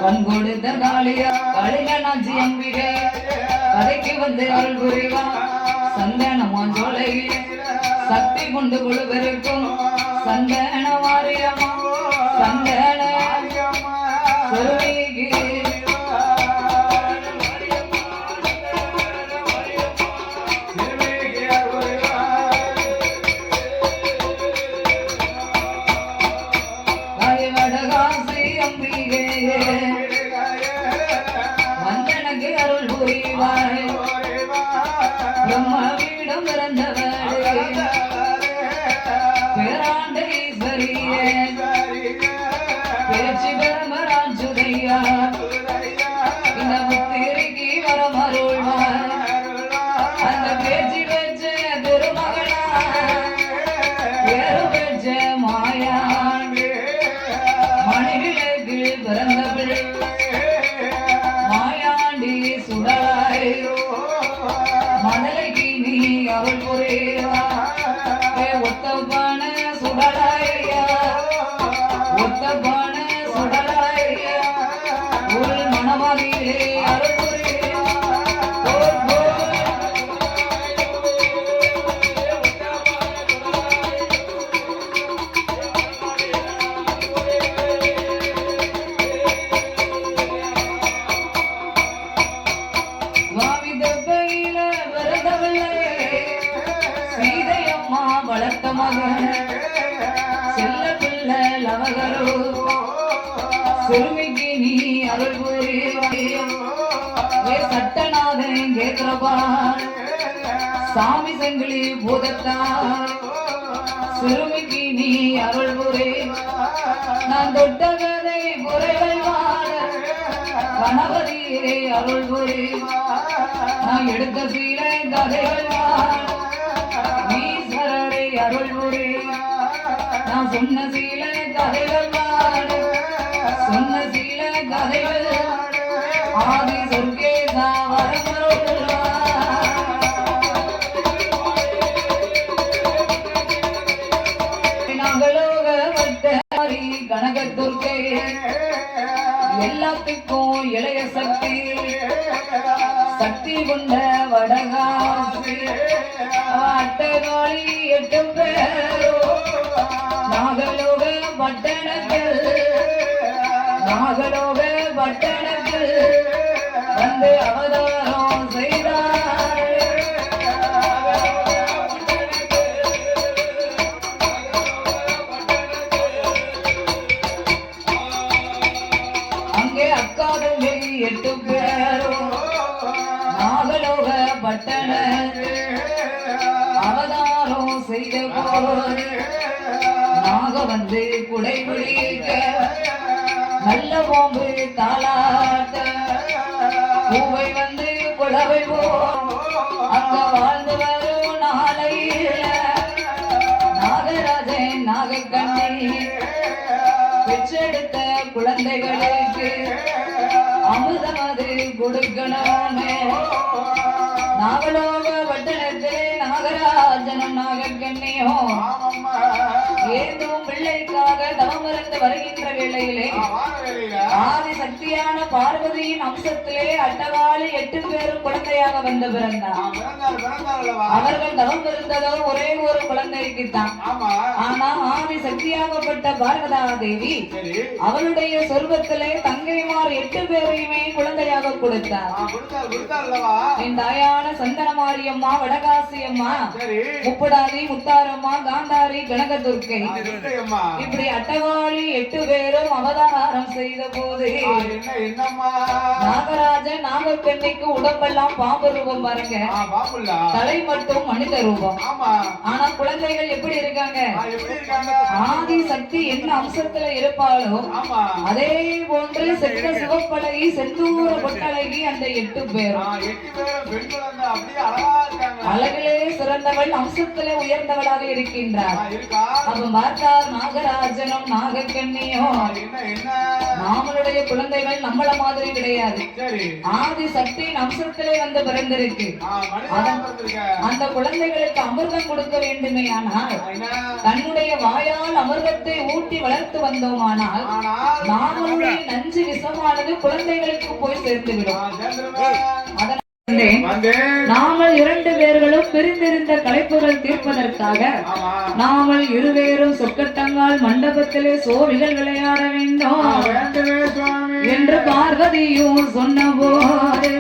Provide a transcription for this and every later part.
கண்கொடுத்த காளியா கலிங்கனாட்சி அம்பிகை கதைக்கு வந்து அருள் புரிவா சந்தனமான் சோலையில் சக்தி கொண்டு கொழுவருக்கும் சந்தன வாரியம்மா சந்தன சொருவிக்கு பிரம்மவிடம் பிறந்தவளே பேராண்டீஸ்வரியே பேச்சு பரமராஜுதையா இந்த முத்திரைக்கு வரமருள்வார் அந்த பேச்சு பெற்ற திருமகளா பேரு பெற்ற மாயா மணிவிளக்கு பிறந்தவள் மாயாண்டி சுடலாய் மதலைக்கு நீ அருள் புரிவா ஒத்தப்பான சுடலாயா ஒத்தப்பான சுடலாயா ஒரு மணவாதியிலே அருள் புரிவா பெத்த மகன் செல்ல பிள்ளை லவகரு சிறுமிக்கு நீ அருள் புரிவாயே சட்டநாதன் கேட்கிறப்பா சாமி சங்கிலி பூதத்தான் சிறுமிக்கு நீ அருள் புரி நான் தொட்ட கதை குறைகள் வாழ கணபதியே அருள் புரி நான் எடுத்த சீல கதைகள் வாழ ஈஸ்வரரை அருள் புரி நான் சொன்ன சீல கதைகள் வாழ சொன்ன சீல கதைகள் ஆதி சொர்க்கேசா வரமருள்வா நாகலோக வட்டாரி கனகதுர்க்கை எல்லாத்துக்கும் இளைய சக்தி சக்தி கொண்ட வடகாசி அட்டகாளி 8 பேரோ நாகலோக பட்டணத்தில் நாகலோக பட்டணத்தில் வந்து அவதாரம் செய்தார் அங்கே அக்காதங்கை 8 பேரும் நாகலோக பட்டண அவதாரம் செய்த போது நாக வந்து குடை பிடிக்க நல்ல பாம்பு தாளாட்ட பூவை வந்து புடவை போ அங்க வாழ்ந்து வரும் நாளையில நாகராஜன் நாகக்கண்ணி பெற்றெடுத்த குழந்தைகளுக்கு அமுதமது கொடுக்கணுமே நாகலோக பட்டணத்திலே நாகராஜனும் நாகக்கண்ணியும் ஏதும் பிள்ளைக்காக தவமிருந்து வருகின்ற வேளையிலே ஆதி சக்தியான பார்வதியின் அம்சத்திலே அட்டகாலி 8 பேரும் குழந்தையாக வந்து பிறந்தார். அவர்கள் தவம் இருந்ததோ ஒரே ஒரு குழந்தைக்குத்தான். ஆனா ஆதி சக்தியாகப்பட்ட பார்வதா தேவி அவளுடைய சொர்க்கத்திலே தங்கைமார் 8 பேரையுமே குழந்தையாக கொடுத்தார். என் தாயான சந்தன மாரியம்மா வடகாசி அம்மா முப்படாதி முத்தாரம்மா காந்தாரி கனகதுர்க்கை இப்படி அட்டகாளி 8 பேரும் அவதாரம் செய்த போது நாகராஜன் நாகக்கண்ணிக்கு உடம்பெல்லாம் பாம்பு ரூபம் பாருங்க, தலை மட்டும் மனித ரூபம். ஆனா குழந்தைகள் எப்படி இருக்காங்க? ஆதி சக்தி என்ன அம்சத்துல இருப்பாளோ அதே போன்று செத்த சிவப்பழகி செந்தூர பொட்டழகி அந்த 8 பேரும் அழகிலே சிறந்தவள் அம்சத்திலே உயர்ந்தவளாக இருக்கின்றார். அப்ப பார்த்தார் நாகராஜனும் நாகக்கண்ணியும் நாமளுடைய குழந்தைகள் நம்மள மாதிரி கிடையாது. ஆதி சக்தியின் அம்சத்திலே வந்து பிறந்திருக்கு. அந்த குழந்தைகளுக்கு அமிர்தம் கொடுக்க வேண்டுமே ஆனால் தன்னுடைய வாயால் அமிர்தத்தை ஊட்டி வளர்த்து வந்தோமானால் நாமளுடைய நஞ்சு விஷமானது குழந்தைகளுக்கு போய் சேர்ந்துவிடும். நாமல் 2 பேர்களும் பிரிந்திருந்த களைப்புகள் தீர்ப்பதற்காக நாமல் இருவேரும் சொக்கட்டங்கால் மண்டபத்திலே சோவிகள் விளையாட வேண்டும் என்று பார்வதியும் சொன்னபோது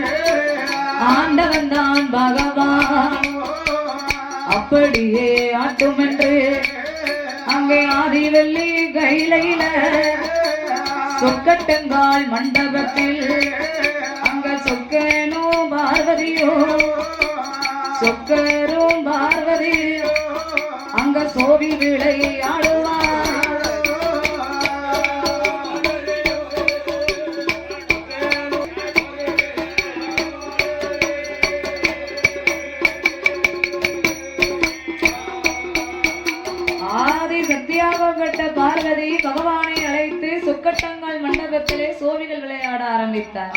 ஆண்டவன் தான் பகவான் அப்படியே ஆட்டும் என்று அங்கே ஆதிவெள்ளி கையில சொக்கட்டங்கால் மண்டபத்தில் அங்க சொக்கேனோ பார்வதியோ சொக்கரும் பார்வதியோ அங்க சோவி விளையாடுவார். ஆதி சக்தியாகப்பட்ட பார்வதி பகவானை அழைத்து சொக்கட்டங்கால் மண்டபத்திலே சோவிகள் விளையாட ஆரம்பித்தார்.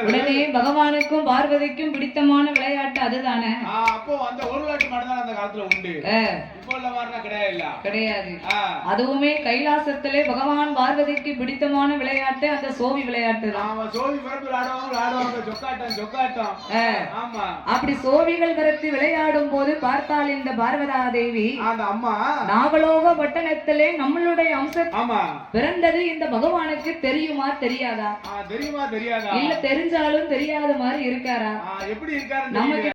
உடனே பகவானுக்கும் பார்வதிக்கும் பிடித்தமான விளையாட்டு அதுதானே. கிடையாது. அதுவுமே கைலாசத்திலே பகவான் பார்வதிக்கு பிடித்தமான விளையாட்டு அந்த சோவி விளையாட்டு தான். அப்படி சோவிகள் விரத்தி விளையாடும் போது பார்த்தால் இந்த பார்வதா தேவி நாகலோக பட்டணத்திலே நம்மளுடைய அம்சம் பிறந்தது இந்த பகவானுக்கு தெரியுமா தெரியாதா? இல்ல தெரிஞ்சாலும் தெரியாத மாதிரி இருக்காரா? எப்படி இருக்காரு? நமக்கு